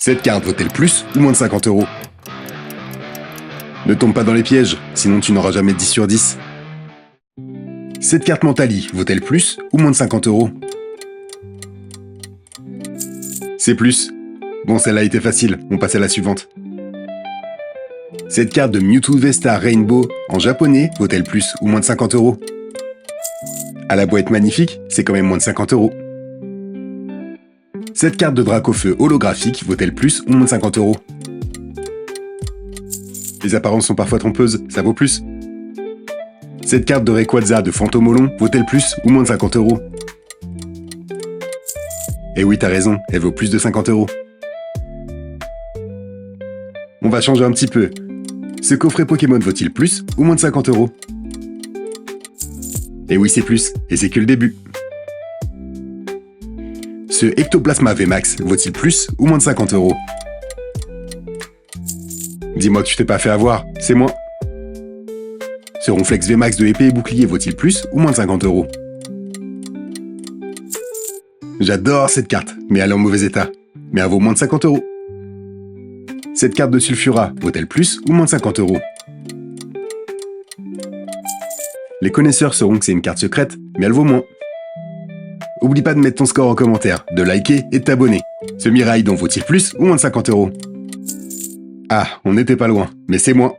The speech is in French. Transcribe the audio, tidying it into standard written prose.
Cette carte vaut-elle plus ou moins de 50 euros? Ne tombe pas dans les pièges, sinon tu n'auras jamais 10 sur 10. Cette carte Mentali vaut-elle plus ou moins de 50 euros? C'est plus. Bon, celle-là était facile, on passe à la suivante. Cette carte de Mewtwo Vesta Rainbow en japonais vaut-elle plus ou moins de 50 euros? À la boîte magnifique, c'est quand même moins de 50 euros. Cette carte de Dracofeu holographique vaut-elle plus ou moins de 50 euros? Les apparences sont parfois trompeuses, ça vaut plus. Cette carte de Rayquaza de Fantomolon vaut-elle plus ou moins de 50 euros? Eh oui, t'as raison, elle vaut plus de 50 euros. On va changer un petit peu. Ce coffret Pokémon vaut-il plus ou moins de 50 euros? Eh oui, c'est plus, et c'est que le début. Ce Ectoplasma VMAX vaut-il plus ou moins de 50 euros? Dis-moi que tu t'es pas fait avoir, c'est moins. Ce Ronflex VMAX de épée et bouclier vaut-il plus ou moins de 50 euros? J'adore cette carte, mais elle est en mauvais état. Mais elle vaut moins de 50 euros. Cette carte de Sulfura vaut-elle plus ou moins de 50 euros? Les connaisseurs sauront que c'est une carte secrète, mais elle vaut moins. Oublie pas de mettre ton score en commentaire, de liker et de t'abonner. Ce Miraidon vaut-il plus ou moins de 50 euros? Ah, on n'était pas loin, mais c'est moins.